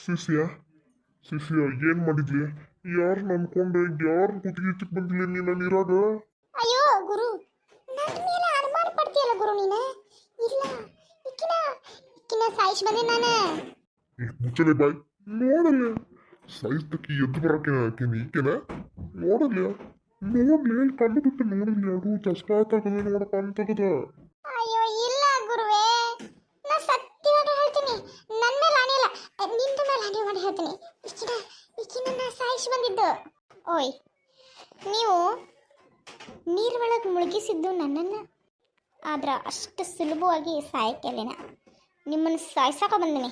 ಶಿಷ್ಯ ಶಿಷ್ಯ ಏನ್ ಮಾಡಿದ್ಲಿ? ಯಾರು ನಂಬ್ಕೊಂಡೆ ಯಾರು ಕುತ್ತಿಗೆ ಬಂದಿಲ್ಲ ನೀನು ನೀರಾಗ? ಅಯ್ಯೋ ಗುರು, ನನ್ನ ಮೇಲೆ ಅನುಮಾನ ಪಡ್ತೀಯಲ್ಲ ಗುರು ನೀನು. ಇಲ್ಲ, ಇಕ್ಕಿನ ಇಕ್ಕಿನ ಸಾಯಿಸಿ ಬಂದೆ ನಾನು. ಮುಚ್ಚಲೆ ಬಾಯ್, ನೋಡಲ್ಲ ಸಾಯಿಸ್ತಕ್ಕೆ ಎದ್ದು ಬರಕ್ಕೆ ಹಾಕಿನಿ ಈಕೆನ. ನೋಡಲ್ಲ ನೋಡ್ಲಿ ಕಣ್ಣು ಬಿಟ್ಟು ನೋಡಲಿ ಅದು ಚಸ್ಕಾ ತಗದ ನೋಡ ಕಣ್ಣು ತಗದ. ಅಯ್ಯೋ ಇಲ್ಲ ಗುರುವೇ, ನಾ ಸತ್ಯವಾಗಿ ಹೇಳ್ತೀನಿ, ನನ್ನ ಮೇಲೆ ಅಣಿಲ್ಲ, ನಿಂದ ಮೇಲೆ ಹಣೆ ಮಾಡಿ ಹೇಳ್ತೀನಿ. ಇಕ್ಕಿನ ಸಾಯಿಸಿ ಬಂದಿದ್ದು. ಓಯ್, ನೀವು ನೀರೊಳಗೆ ಮುಳುಗಿಸಿದ್ದು ನನ್ನನ್ನು, ಆದ್ರೆ ಅಷ್ಟು ಸುಲಭವಾಗಿ ಸಾಯಕ್ಕೆಲ್ಲಿನ ನಿಮ್ಮನ್ನು ಸಾಯಿಸಾಕ ಬಂದಿನಿ.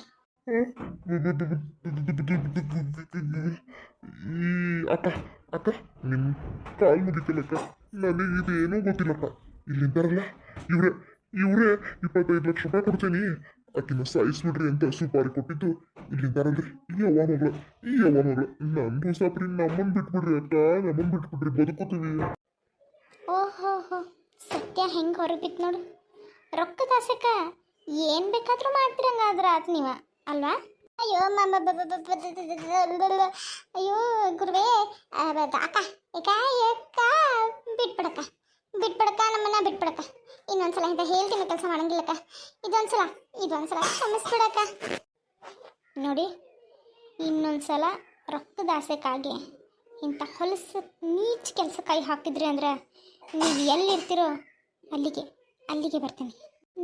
ಅಕ್ಕ ಅಕ್ಕ ನಿಮ್ ಕಾಲ್ ಮುಗಿತಿಲ್ಲಕ್ಕ, ನನಗೆ ಇದೇನೂ ಗೊತ್ತಿಲ್ಲಕ್ಕ. ಇಲ್ಲಿಂದಾರಲ್ಲ ಇವ್ರೆ 25 ಲಕ್ಷ ರೂಪಾಯಿ ಕೊಡ್ತೇನಿ, ಆಕಿನ ಸಾಯಿಸ್ಬಿಡ್ರಿ ಅಂತ ಸುಪಾರಿ ಕೊಟ್ಟಿದ್ದು ಇಲ್ಲಿಂದಾರಲ್ರಿ. ಈ ಅವ್ವ ಮಗಳು ನಂದು ಸಾಪ್ರಿ, ನಮ್ಮನ್ ಬಿಟ್ಬಿಡ್ರಿ ಅಕ್ಕ, ನಮ್ಮನ್ ಬಿಟ್ಬಿಡ್ರಿ, ಬದುಕೋತೀವಿ. ಓಹೋ ಹೋ, ಸತ್ಯ ಹೆಂಗೆ ಹೊರಬಿತ್ತು ನೋಡು. ರೊಕ್ಕದ ಆಸೆಕ ಏನು ಬೇಕಾದರೂ ಮಾಡ್ತಿರಂಗಾದ್ರೆ ಆತು ನೀವ ಅಲ್ವಾ? ಅಯ್ಯೋ ಅಯ್ಯೋ ಗುರುವೇ, ಅಕ್ಕ ಬಿಟ್ಬಿಡಕ್ಕ ನಮ್ಮನ್ನ ಬಿಟ್ಬಿಡಕ್ಕ. ಇನ್ನೊಂದ್ಸಲ ಇಂಥ ಹೇಳ್ತೀನಿ ಕೆಲಸ ಮಾಡಂಗಿಲ್ಲಕ್ಕ. ಇದೊಂದ್ಸಲ ಕ್ಷಮಿಸ್ಬಿಡಕ್ಕ. ನೋಡಿ, ಇನ್ನೊಂದ್ಸಲ ರೊಕ್ಕದ ಆಸೆಕ್ಕಾಗಿ ಇಂಥ ಹೊಲಸು ನೀಚ್ ಕೆಲಸ ಕೈ ಹಾಕಿದ್ರಿ ಅಂದ್ರೆ ನೀವು ಎಲ್ಲಿರ್ತೀರೋ ಅಲ್ಲಿಗೆ ಬರ್ತೀನಿ.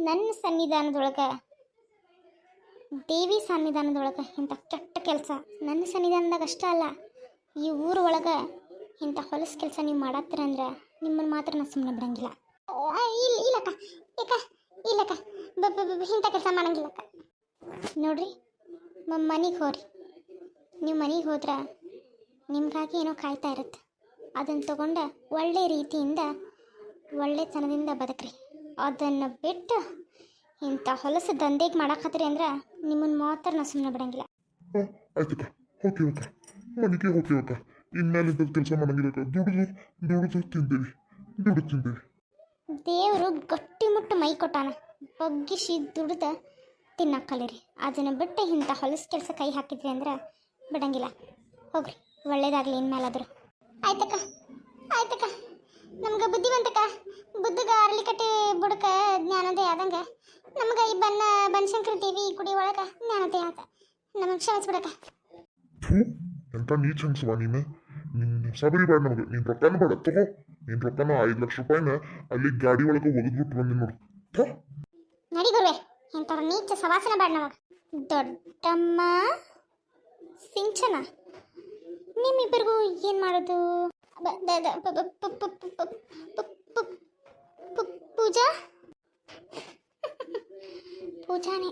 ನನ್ನ ಸನ್ನಿಧಾನದೊಳಗೆ, ದೇವಿ ಸನ್ನಿಧಾನದೊಳಗೆ ಇಂಥ ಕೆಟ್ಟ ಕೆಲಸ ನನ್ನ ಸನ್ನಿಧಾನದಾಗ ಅಷ್ಟೇ ಅಲ್ಲ, ಈ ಊರು ಒಳಗೆ ಇಂಥ ಹೊಲಸು ಕೆಲಸ ನೀವು ಮಾಡತ್ತೀರ ಅಂದ್ರೆ ನಿಮ್ಮನ್ನು ಮಾತ್ರ ನಾನು ಸುಮ್ಮನೆ ಬಿಡಂಗಿಲ್ಲ. ಇಲ್ಲಕ್ಕ ಇಂಥ ಕೆಲಸ ಮಾಡಂಗಿಲ್ಲಕ್ಕ. ನೋಡ್ರಿ, ಮನೆಗೆ ಹೋರಿ. ನೀವು ಮನೆಗೆ ಹೋದ್ರೆ ನಿಮ್ಗಾಗಿ ಏನೋ ಕಾಯ್ತಾ ಇರುತ್ತೆ, ಅದನ್ನು ತಗೊಂಡು ಒಳ್ಳೆ ರೀತಿಯಿಂದ ಒಳ್ಳೆತನದಿಂದ ಬದುಕ್ರಿ. ಅದನ್ನು ಬಿಟ್ಟು ಇಂಥ ಹೊಲಸು ದಂಧೆಗೆ ಮಾಡಾಕತ್ರಿ ಅಂದ್ರೆ ನಿಮ್ಮನ್ನು ಮಾತ್ರ ನಾವು ಸುಮ್ಮನೆ ಬಿಡಂಗಿಲ್ಲ. ಆಯ್ತಕ್ಕ, ಹೋಗ್ತೀವಕ್ಕ, ಮನೆಗೆ ಹೋಗ್ತೀವಕ್ಕ. ಇನ್ಮೇಲಿಂದ ಕೆಲಸ ಮಾಡಂಗಿಲ್ಲಕ್ಕ. ದುಡಿದು ತಿಂದೇವಿ. ದೇವರು ಗಟ್ಟಿಮುಟ್ಟು ಮೈ ಕೊಟ್ಟಾನ, ಬಗ್ಗಿಸಿ ದುಡ್ದು ತಿನ್ನಕ್ಕಲಿರಿ. ಅದನ್ನು ಬಿಟ್ಟು ಇಂಥ ಹೊಲಸು ಕೆಲಸ ಕೈ ಹಾಕಿದ್ರಿ ಅಂದ್ರೆ ಬಿಡಂಗಿಲ್ಲ. ಹೋಗ್ರಿ, ಒಳ್ಳೇದಾಗಲಿ ಇನ್ಮೇಲಾದರೂ. ಆಯ್ತಕ್ಕ ನಮ್ಗೆ ಬುದ್ಧಿವಂತಕ್ಕ, ಬುದ್ಧಿಗೆ ಅರಳಿ ಕಟ್ಟಿ ಬುಡಕ ಜ್ಞಾನದೇ ಆದಂಗೆ ನಮ್ಗೆ ಈ ಬನಶಂಕರಿ ದೇವಿ ಗುಡಿ ಒಳಗೆ ಜ್ಞಾನದೇ ಆತ. ನಮಗೆ ಕ್ಷಮಿಸ್ಬಿಡಕ್ಕ. ಎಂತ ನೀಚ್ ಹಂಗಸವಾ ನೀನು? ನಿನ್ನ ಸಬರಿ ಬೇಡ ನಮಗೆ, ನೀನು ರೊಕ್ಕನ ಬೇಡ ತಗೋ. ನೀನು ರೊಕ್ಕನ 5 ಲಕ್ಷ ರೂಪಾಯಿನ ಅಲ್ಲಿ ಗಾಡಿ ಒಳಗೆ ಒಗದ್ಬಿಟ್ಟು ಬಂದಿ ನೋಡು. ನಡಿ ಗುರುವೆ, ಇಂಥವ್ರ ನೀಚ ಸವಾಸನ ಬೇಡ ನಮಗೆ. ದೊಡ್ಡಮ್ಮ ಸಿಂಚನ, ನಿಮ್ಮಿಬ್ಬರಿಗೂ ಏನು ಮಾಡೋದು? ಪೂಜಾನೆ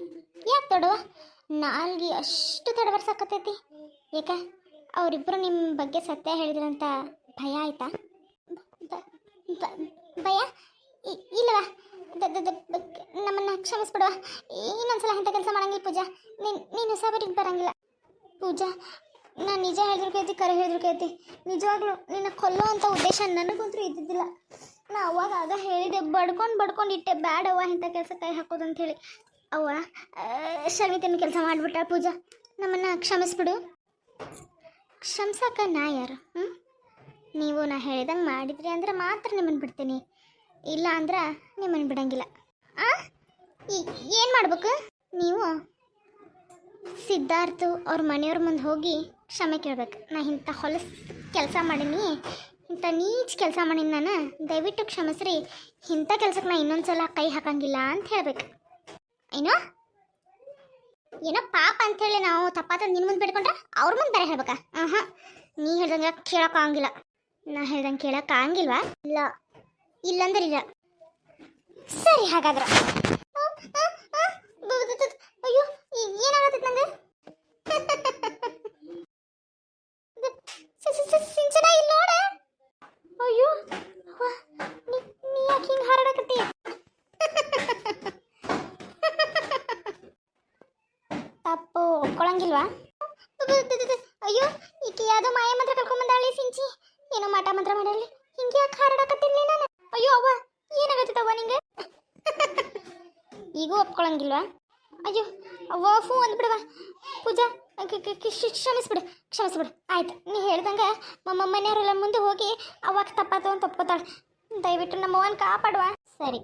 ಯಾಕೆ ದೊಡ್ಡವ? ನಾಲ್ಗೆ ಅಷ್ಟು ತಡವರ್ಸಾಕತ್ತೈತಿ ಯಾಕ? ಅವರಿಬ್ಬರು ನಿಮ್ಮ ಬಗ್ಗೆ ಸತ್ಯ ಹೇಳಿದ್ರಂತ ಭಯ ಆಯ್ತಾ? ಭಯ ಇಲ್ಲವಾ? ನಮ್ಮನ್ನು ಕ್ಷಮಿಸ್ಬಿಡುವ. ಇನ್ನೊಂದ್ಸಲ ಇಂಥ ಕೆಲಸ ಮಾಡಂಗಿಲ್ಲ ಪೂಜಾ. ನೀನು ಸಬರಿಗೆ ಬರಂಗಿಲ್ಲ ಪೂಜಾ. ನಾನು ನಿಜ ಹೇಳಿದ್ರು ಕೇಳ್ತಿ, ಕರೆ ಹೇಳಿದ್ರು ಕೇಳ್ತಿ. ನಿಜವಾಗ್ಲೂ ನಿನ್ನ ಕೊಲ್ಲೋ ಅಂತ ಉದ್ದೇಶ ನನಗಂತೂ ಇದ್ದಿದ್ದಿಲ್ಲ. ನಾ ಅವಾಗ ಆಗ ಹೇಳಿದೆ, ಬಡ್ಕೊಂಡು ಇಟ್ಟೆ, ಬ್ಯಾಡವ್ವ ಇಂಥ ಕೆಲಸ ಕೈ ಹಾಕೋದಂತ ಹೇಳಿ. ಅವ್ವ ಕ್ಷಮಿತನ ಕೆಲಸ ಮಾಡಿಬಿಟ್ಟ ಪೂಜಾ, ನಮ್ಮನ್ನು ಕ್ಷಮಿಸ್ಬಿಡು. ಕ್ಷಮಿಸಕ್ಕ ನಾ ಯಾರು? ನೀವು ನಾ ಹೇಳ್ದಂಗೆ ಮಾಡಿದ್ರಿ ಅಂದ್ರೆ ಮಾತ್ರ ನಿಮ್ಮನ್ನು ಬಿಡ್ತೀನಿ, ಇಲ್ಲ ಅಂದ್ರೆ ನಿಮ್ಮನ್ನು ಬಿಡಂಗಿಲ್ಲ. ಏನು ಮಾಡ್ಬೇಕು ನೀವು? ಸಿದ್ಧಾರ್ಥ ಅವ್ರ ಮನೆಯವ್ರ ಮುಂದೆ ಹೋಗಿ ಕ್ಷಮೆ ಕೇಳ್ಬೇಕು. ನಾ ಇಂಥ ಹೊಲಸು ಕೆಲಸ ಮಾಡೀನಿ, ಇಂಥ ನೀಚ್ ಕೆಲಸ ಮಾಡೀನಿ, ನಾನು ದಯವಿಟ್ಟು ಕ್ಷಮಿಸ್ರಿ, ಇಂಥ ಕೆಲ್ಸಕ್ಕೆ ನಾ ಇನ್ನೊಂದ್ಸಲ ಕೈ ಹಾಕಂಗಿಲ್ಲ ಅಂತ ಹೇಳ್ಬೇಕು. ಏನೋ ಪಾಪ ಅಂಥೇಳಿ ನಾವು ತಪ್ಪಾತ ನಿನ್ನ ಮುಂದೆ ಬಿಡ್ಕೊಂಡ್ರೆ ಅವ್ರ ಮುಂದೆ ಬೇರೆ ಹೇಳ್ಬೇಕಾ? ನೀ ಹೇಳ್ದಂಗೆ ಕೇಳೋಕ್ಕಾಗಂಗಿಲ್ಲ. ನಾ ಹೇಳ್ದಂಗೆ ಕೇಳೋಕ್ಕಾಗಂಗಿಲ್ವಾ? ಇಲ್ಲಂದ್ರೆ ಇಲ್ಲ. ಸರಿ, ಹಾಗಾದ್ರೆ ಅಯ್ಯೋ ಏನಾಗತ್ತೈತೆ ನಂಗೆ? ಸಿಂಚನ ಇಲ್ಲಿ ನೋಡ. ಅಯ್ಯೋ ನೀ ಯಾಕೆ ಹಿಂಗೆ ಹಾರಾಡಕತ್ತಿ? ತಪ್ಪು ಒಪ್ಕೊಳಂಗಿಲ್ವಾ? ಅಯ್ಯೋ ಈಕೆ ಯಾವುದೋ ಮಾಯ ಮಂತ್ರ ಕರ್ಕೊಂಬಂದಾಳಿ ಸಿಂಚಿ. ಏನೋ ಮಾಟ ಮಂತ್ರ ಮಾಡಲಿ, ಹಿಂಗೆ ಯಾಕೆ ಹಾರಾಡಕತ್ತೀನಿ ನಾನು? ಅಯ್ಯೋ ಅವ್ವ ಏನಾಗತ್ತವ ನಿಂಗೆ? ಈಗೂ ಒಪ್ಕೊಳಂಗಿಲ್ವಾ? ಅಯ್ಯೋ ಅವ್ವ ಫೂ ಅಂದ್ಬಿಡವ. ಪೂಜಾ ಕ್ಷಮಿಸ್ಬಿಡು ಕ್ಷಮಿಸ್ಬಿಡು ಆಯ್ತು ನೀ ಹೇಳ್ದಂಗೆ ಮನೆಯವರೆಲ್ಲ ಮುಂದೆ ಹೋಗಿ ಅವಾಗ ತಪ್ಪಾತು ಅಂತ ಒಪ್ಕೋತಾಳೆ ದಯವಿಟ್ಟು ನಮ್ಮವ್ವನ ಕಾಪಾಡುವ ಸರಿ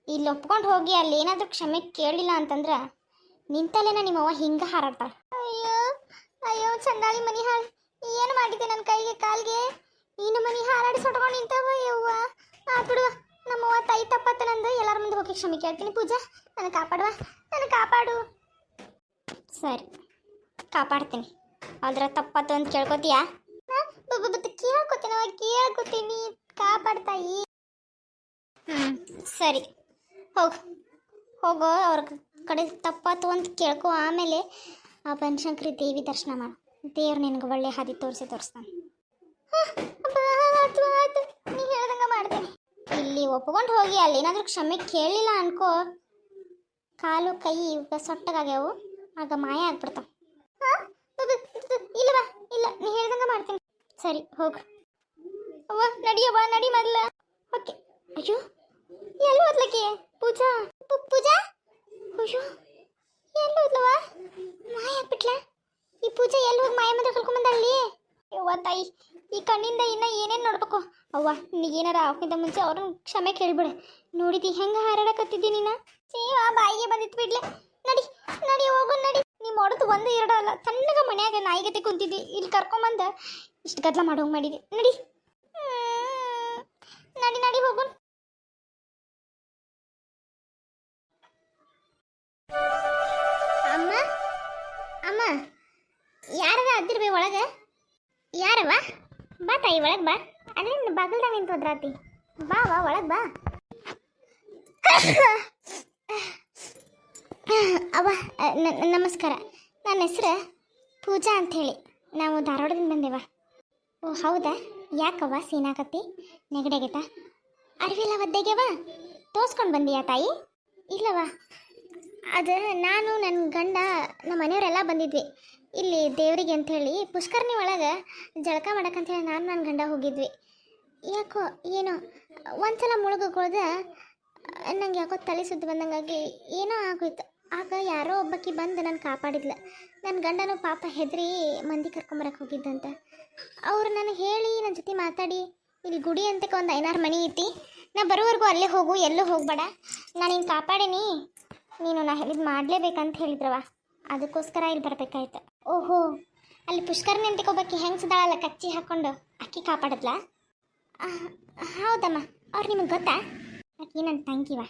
ಇಲ್ಲಿ ಒಪ್ಕೊಂಡು ಹೋಗಿ ಅಲ್ಲಿ ಏನಾದರೂ ಕ್ಷಮೆ ಕೇಳಲಿಲ್ಲ ಅಂತಂದ್ರೆ ನಿಂತಲ್ಲೇನ ನಿಮ್ಮವ್ವ ಹಿಂಗೆ ಹಾರಾಡ್ತಾಳೆ ಅಯ್ಯೋ ಅಯ್ಯೋ ಚಂದಾಳಿ ಮನಿ ಹಾಳು ಏನು ಮಾಡಿದ್ದೆ ನನ್ನ ಕೈಗೆ ಕಾಲಿಗೆ ಇನ್ನು ಮನಿ ಹಾರಾಡಿ ಸೊಟ್ಕೊಂಡು ನಿಂತವ ಯವ್ವ ಬಿಡುವ ನಮ್ಮವ್ವ ತಾಯಿ ತಪ್ಪತ್ತ ನಂದು ಎಲ್ಲರ ಮುಂದೆ ಹೋಗಿ ಕ್ಷಮೆ ಕೇಳ್ತೀನಿ ಪೂಜಾ ನನಗೆ ಕಾಪಾಡುವ ನನಗೆ ಕಾಪಾಡು ಸರಿ ಕಾಪಾಡ್ತೀನಿ ಅದ್ರ ತಪ್ಪತ್ತು ಅಂತ ಕೇಳ್ಕೊತೀಯಾ ಕೇಳ್ಕೊತೀನಿ ಕಾಪಾಡ್ತಾಯಿ ಸರಿ ಹೋಗು ಹೋಗೋ ಅವ್ರ ಕಡೆ ತಪ್ಪಾತು ಅಂತ ಕೇಳ್ಕೊ ಆಮೇಲೆ ಆ ಬನಶಂಕರಿ ದೇವಿ ದರ್ಶನ ಮಾಡು ದೇವ್ರು ನಿನಗೆ ಒಳ್ಳೆ ಹಾದಿ ತೋರಿಸ್ತಾನೆ ನೀ ಹೇಳ್ದಂಗೆ ಮಾಡ್ತೀನಿ ಇಲ್ಲಿ ಒಪ್ಕೊಂಡು ಹೋಗಿ ಅಲ್ಲಿ ಏನಾದರೂ ಕ್ಷಮೆ ಕೇಳಲಿಲ್ಲ ಅನ್ಕೋ ಕಾಲು ಕೈ ಸೊಟ್ಟಗಾಗ್ಯಾವು ಆಗ ಮಾಯ ಆಗ್ಬಿಡ್ತಾವ ಇಲ್ಲವಾ ಇಲ್ಲ ನೀ ಹೇಳ್ದಂಗೆ ಮಾಡ್ತೀನಿ ಸರಿ ಹೋಗು ಅವ್ವ ನಡಿಯವ್ವ ನಡಿ ಮೊದಲ ಓಕೆ ಅಯ್ಯೋ ಎಲ್ಲಿ ಹೋದ್ಲಕ್ಕೆ ಪೂಜಾ ಪೂಜಾ ಅಯ್ಯೋ ಎಲ್ಲಿ ಹೋದ್ಲವ ಮಾಯ ಆಗ್ಬಿಟ್ಲ ಈ ಪೂಜೆ ಎಲ್ಲಿ ಹೋಗಿ ಮಾಯ ಮದ ಕರ್ಕೊಂಬಂದಲ್ಲಿ ಅವ್ವ ತಾಯಿ ಈ ಕಣ್ಣಿಂದ ಇನ್ನ ಏನೇನು ನೋಡ್ಬೇಕು ಅವ್ವ ನೀಗೇನಾರ ಅವಕ್ಕಿಂತ ಮುಂಚೆ ಅವ್ರನ್ನ ಕ್ಷಮೆ ಕೇಳ್ಬಿಡು ನೋಡಿದಿ ಹೆಂಗೆ ಹಾರಾಡಕತ್ತಿದ್ದಿ ನೀನು ಸೇವಾ ಬಾಯಿಗೆ ಬಂದಿತ್ತು ಬಿಡ್ಲೆ ನಡಿ ನಡಿ ಹೋಗು ನಡಿ ನೀವು ಮಾಡೋದು ಒಂದು ಎರಡು ಅಲ್ಲ ಸಣ್ಣಗ ಮನ್ಯಾಗ ನಾಯಿಗತೆ ಕುಂತಿದ್ದಿ ಇಲ್ಲಿ ಕರ್ಕೊಂಬಂದ ಇಷ್ಟು ಗದ್ಲ ಮಾಡೋಂಗೆ ಮಾಡಿದ್ವಿ ನಡಿ ನಡಿ ನಡಿ ಹೋಗು ಅಮ್ಮ ಅಮ್ಮ ಯಾರವ ಅದಿರ್ಬೇ ಒಳಗೆ ಯಾರವ ಬಾ ತಾಯಿ ಒಳಗೆ ಬಾ ಅದೇನು ಬಾಗಲ್ದಾಗ ನಿಂತು ಹೋದ್ರಾತಿ ಬಾ ವಾ ಒಳಗೆ ಬಾ ಅವ್ವ ನಮಸ್ಕಾರ ನನ್ನ ಹೆಸ್ರು ಪೂಜಾ ಅಂಥೇಳಿ ನಾವು ಧಾರವಾಡದಿಂದ ಬಂದೇವ ಓ ಹೌದಾ ಯಾಕವ್ವ ಸೀನಾಕತ್ತಿ ನೆಗಡೆಗೆಟ ಅರಿವಿಲ್ಲ ಒದ್ದೆಗೆವ ತೋರ್ಸ್ಕೊಂಡು ಬಂದೀಯಾ ತಾಯಿ ಇಲ್ಲವ ಅದು ನಾನು ನನ್ನ ಗಂಡ ನಮ್ಮ ಮನೆಯವರೆಲ್ಲ ಬಂದಿದ್ವಿ ಇಲ್ಲಿ ದೇವರಿಗೆ ಅಂಥೇಳಿ ಪುಷ್ಕರಣಿ ಒಳಗೆ ಜಳಕ ಮಾಡಕ್ಕಂಥೇಳಿ ನಾನು ನನ್ನ ಗಂಡ ಹೋಗಿದ್ವಿ ಯಾಕೋ ಏನೋ ಒಂದ್ಸಲ ಮುಳುಗೋದ ನಂಗೆ ಯಾಕೋ ತಲೆ ಸುದ್ದು ಬಂದಂಗಾಗಿ ಏನೋ ಆಗೋಯ್ತು ಆಗ ಯಾರೋ ಒಬ್ಬಾಕಿ ಬಂದು ನಾನು ಕಾಪಾಡಿದ್ಲ ನನ್ನ ಗಂಡನೂ ಪಾಪ ಹೆದರಿ ಮಂದಿ ಕರ್ಕೊಂಬರಕ್ಕೆ ಹೋಗಿದ್ದಂತ ಅವ್ರು ನನಗೆ ಹೇಳಿ ನನ್ನ ಜೊತೆ ಮಾತಾಡಿ ಇಲ್ಲಿ ಗುಡಿ ಅಂತಕ್ಕೆ ಒಂದು 5-6 ಮನೆ ಐತಿ ನಾ ಬರೋವರೆಗೂ ಅಲ್ಲೇ ಹೋಗು ಎಲ್ಲೂ ಹೋಗಬೇಡ ನಾನು ನಿನ್ನ ಕಾಪಾಡೀನಿ ನೀನು ನಾ ಹೇಳಿದ್ದು ಮಾಡಲೇಬೇಕಂತ ಹೇಳಿದ್ರವ ಅದಕ್ಕೋಸ್ಕರ ಇಲ್ಲಿ ಬರಬೇಕಾಯ್ತು ಓಹೋ ಅಲ್ಲಿ ಪುಷ್ಕರಣಿ ಅಂತಕ್ಕೆ ಒಬ್ಬಾಕಿ ಹೆಂಗೆ ಸುದಾಳಲ್ಲ ಕಚ್ಚಿ ಹಾಕ್ಕೊಂಡು ಅಕ್ಕಿ ಕಾಪಾಡಿದ್ಲ ಹೌದಮ್ಮ ಅವ್ರು ನಿಮಗೆ ಗೊತ್ತಾ ಆಕಿ ನನ್ನ ತಂಗಿವ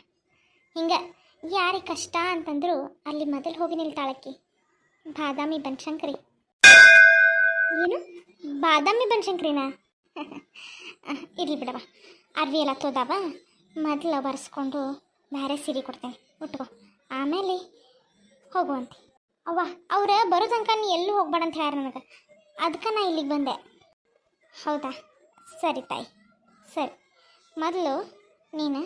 ಹಿಂಗೆ ಯಾರಿಗೆ ಕಷ್ಟ ಅಂತಂದ್ರು ಅಲ್ಲಿ ಮೊದಲು ಹೋಗಿ ನಿಲ್ತಾಳಕ್ಕಿ ಬಾದಾಮಿ ಬನಶಂಕರಿ ಏನು ಬಾದಾಮಿ ಬನಶಂಕರಿನಾ ಇರಲಿ ಬಿಡವ ಅರ್ವಿ ಎಲ್ಲ ತೋದಾವ ಮೊದಲು ಬರ್ಸ್ಕೊಂಡು ಬೇರೆ ಸೀರೆ ಕೊಡ್ತೇನೆ ಉಟ್ಕೋ ಆಮೇಲೆ ಹೋಗುವಂತೆ ಅವ್ವ ಅವ್ರ ಬರೋ ತನಕ ನೀ ಎಲ್ಲೂ ಹೋಗ್ಬೇಡ ಅಂತ ಹೇಳ್ಯಾರ ನನಗೆ ಅದಕ್ಕೆ ನಾ ಇಲ್ಲಿಗೆ ಬಂದೆ ಹೌದಾ ಸರಿ ತಾಯಿ ಸರಿ ಮೊದಲು ನೀನು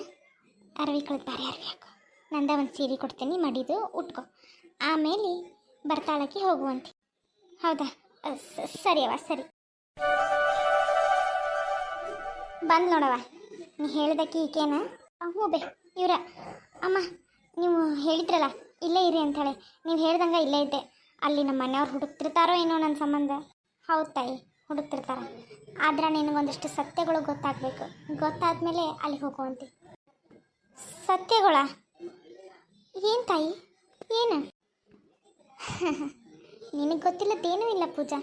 ಅರವಿ ಕಳೆದು ಬೇರೆ ಅರವಿ ಹಾಕು ನಂದ ಒಂದು ಸೀರೆ ಕೊಡ್ತೀನಿ ಮಡಿದು ಉಟ್ಕೋ ಆಮೇಲೆ ಬರ್ತಾಳಕ್ಕೆ ಹೋಗುವಂತೆ ಹೌದಾ ಸರಿ ಅವ್ವ ಸರಿ ಬಂದು ನೋಡವ ನೀ ಹೇಳಿದಕ್ಕೆ ಈಕೇನ ಹ್ಞೂ ಬೇ ಇವ್ರ ಅಮ್ಮ ನೀವು ಹೇಳಿದ್ರಲ್ಲ ಇಲ್ಲೇ ಇರಿ ಅಂಥೇಳಿ ನೀವು ಹೇಳ್ದಂಗೆ ಇಲ್ಲೇ ಇದ್ದೆ ಅಲ್ಲಿ ನಮ್ಮ ಮನೆಯವ್ರು ಹುಡುಕ್ತಿರ್ತಾರೋ ಏನೋ ನನ್ನ ಸಂಬಂಧ ಹೌದು ತಾಯಿ ಹುಡುಕ್ತಿರ್ತಾರೆ ಆದ್ರೆ ನಿನಗೊಂದಿಷ್ಟು ಸತ್ಯಗಳು ಗೊತ್ತಾಗಬೇಕು ಗೊತ್ತಾದ್ಮೇಲೆ ಅಲ್ಲಿ ಹೋಗುವಂತೆ ಸತ್ಯಗಳ ಏನು ತಾಯಿ ಏನು ನಿನಗೆ ಗೊತ್ತಿಲ್ಲದೇನೂ ಇಲ್ಲ ಪೂಜಾ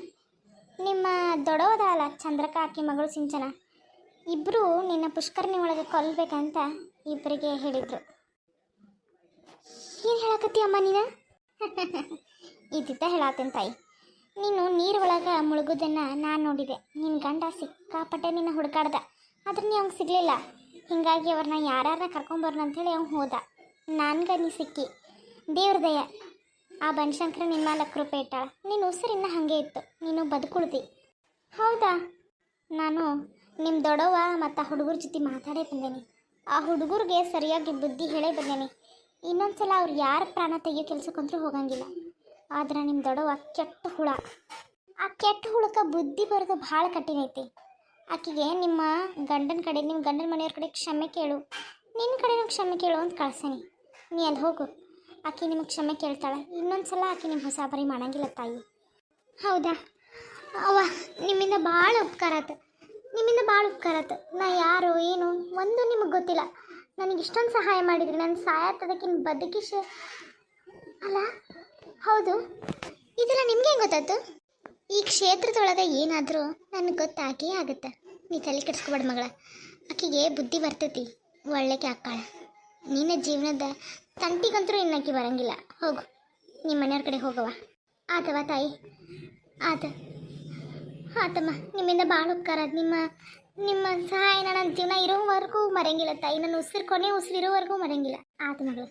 ನಿಮ್ಮ ದೊಡ್ಡವದಲ್ಲ ಚಂದ್ರಕ ಆಕಿ ಮಗಳು ಸಿಂಚನ ಇಬ್ಬರು ನಿನ್ನ ಪುಷ್ಕರಣಿ ಒಳಗೆ ಕೊಲ್ಲಬೇಕಂತ ಇಬ್ಬರಿಗೆ ಹೇಳಿದರು ಏನು ಹೇಳಕತ್ತಿ ಅಮ್ಮ ನೀನು ಇದ್ದಿದ್ದ ಹೇಳತ್ತೇನೆ ತಾಯಿ ನೀನು ನೀರು ಒಳಗೆ ಮುಳುಗೋದನ್ನು ನಾನು ನೋಡಿದೆ ನಿನ್ನ ಗಂಡ ಸಿಕ್ಕಾಪಟ್ಟೆ ನಿನ್ನ ಹುಡುಕಾಡ್ದ ಆದ್ರೆ ನೀ ಅವ್ನಿಗೆ ಸಿಗಲಿಲ್ಲ ಹೀಗಾಗಿ ಅವ್ರನ್ನ ಯಾರ್ಯಾರ ಕರ್ಕೊಂಬರ್ನ ಅಂಥೇಳಿ ಅವ್ನು ಹೋದ ನನ್ಗೆ ನೀ ಸಿಕ್ಕಿ ದೇವ್ರ ದಯ ಆ ಬನಶಂಕರ ನಿನ್ನ ಮೇಲೆ ಕೃಪೆ ಇಟ್ಟಾಳ ನೀನು ಉಸಿರಿನ್ನ ಹಾಗೆ ಇತ್ತು ನೀನು ಬದುಕುಳ್ದಿ ಹೌದಾ ನಾನು ನಿಮ್ಮ ದೊಡ್ಡವ ಮತ್ತು ಆ ಹುಡುಗರ ಜೊತೆ ಮಾತಾಡೇ ಬಂದೇನಿ ಆ ಹುಡುಗರಿಗೆ ಸರಿಯಾಗಿ ಬುದ್ಧಿ ಹೇಳೇ ಬಂದೇನಿ ಇನ್ನೊಂದು ಸಲ ಅವ್ರು ಯಾರ ಪ್ರಾಣ ತೆಗಿಯೋ ಕೆಲಸಕ್ಕಂತೂ ಹೋಗಂಗಿಲ್ಲ ಆದ್ರೆ ನಿಮ್ಮ ದೊಡ್ಡವ ಕೆಟ್ಟ ಹುಳ ಆ ಕೆಟ್ಟ ಹುಳಕ್ಕೆ ಬುದ್ಧಿ ಬರೋದು ಭಾಳ ಕಠಿಣ ಐತಿ ಆಕೆಗೆ ನಿಮ್ಮ ಗಂಡನ ಕಡೆ ನಿಮ್ಮ ಗಂಡನ ಮನೆಯವ್ರ ಕಡೆ ಕ್ಷಮೆ ಕೇಳು ನಿನ್ನ ಕಡೆನೂ ಕ್ಷಮೆ ಕೇಳು ಅಂತ ಕಳ್ಸೇನಿ ನೀ ಅಲ್ಲಿ ಹೋಗು ಆಕೆ ನಿಮಗೆ ಕ್ಷಮೆ ಕೇಳ್ತಾಳೆ ಇನ್ನೊಂದು ಸಲ ಆಕೆ ನಿಮ್ಮ ಹೊಸ ಬರಿ ಮಾಡಂಗಿಲ್ಲ ತಾಯಿ ಹೌದಾ ಅವ್ವ, ನಿಮ್ಮಿಂದ ಭಾಳ ಉಪಕಾರ ಆಯ್ತು. ನಿಮ್ಮಿಂದ ಭಾಳ ಉಪಕಾರ ಆಯ್ತು. ನಾ ಯಾರು ಏನು ಒಂದು ನಿಮಗೆ ಗೊತ್ತಿಲ್ಲ. ನನಗೆ ಇಷ್ಟೊಂದು ಸಹಾಯ ಮಾಡಿದ್ರಿ. ನನ್ನ ಸಾಯತ್ತದಕ್ಕಿಂತ ಬದುಕಿಶ ಅಲ್ಲ. ಹೌದು, ಇದೆಲ್ಲ ನಿಮ್ಗೆ ಹೆಂಗೆ ಗೊತ್ತಾಯ್ತು? ಈ ಕ್ಷೇತ್ರದೊಳಗೆ ಏನಾದರೂ ನನಗೆ ಗೊತ್ತಾಗೇ ಆಗುತ್ತೆ. ನೀ ತಲೆ ಕೆಡಿಸ್ಕೊಬೇಡ ಮಗಳ. ಆಕೆಗೆ ಬುದ್ಧಿ ಬರ್ತೈತಿ, ಒಳ್ಳೆಕೆ ಆಕ್ಕಾಳ. ನಿನ್ನ ಜೀವನದ ತಂಟಿಗಂತರೂ ಇನ್ನಕ್ಕೆ ಬರಂಗಿಲ್ಲ. ಹೋಗು, ನಿಮ್ಮ ಮನೆಯವ್ರ ಕಡೆ ಹೋಗವ. ಆತವ ತಾಯಿ, ಆತಮ್ಮ. ನಿಮ್ಮಿಂದ ಭಾಳ ಉಪಕಾರ. ನಿಮ್ಮ ಸಹಾಯನ ನನ್ನ ಜೀವನ ಇರೋವರೆಗೂ ಮರೆಯಂಗಿಲ್ಲ ತಾಯಿ. ನನ್ನ ಕೊನೆ ಉಸಿರು ಇರೋವರೆಗೂ ಮರೆಯಂಗಿಲ್ಲ. ಆತ ಮಗಳು,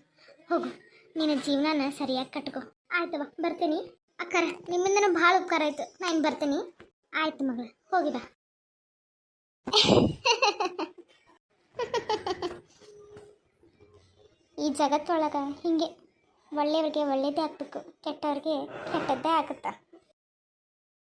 ಹೋಗು, ನಿನ್ನ ಜೀವನನ ಸರಿಯಾಗಿ ಕಟ್ಕೋ. ಆಯ್ತವ, ಬರ್ತೀನಿ. ಅಕ್ಕಾರ, ನಿಮ್ಮಿಂದನೂ ಭಾಳ ಉಪಕಾರ ಆಯ್ತು. ನಾನು ಬರ್ತೀನಿ. ಆಯ್ತು ಮಗಳು, ಹೋಗಿ ಬಾ. ಈ ಜಗತ್ತೊಳಗೆ ಹಿಂಗೆ ಒಳ್ಳೆಯವ್ರಿಗೆ ಒಳ್ಳೇದೇ ಆಗ್ಬೇಕು, ಕೆಟ್ಟವ್ರಿಗೆ ಕೆಟ್ಟದ್ದೇ ಆಗುತ್ತಾ.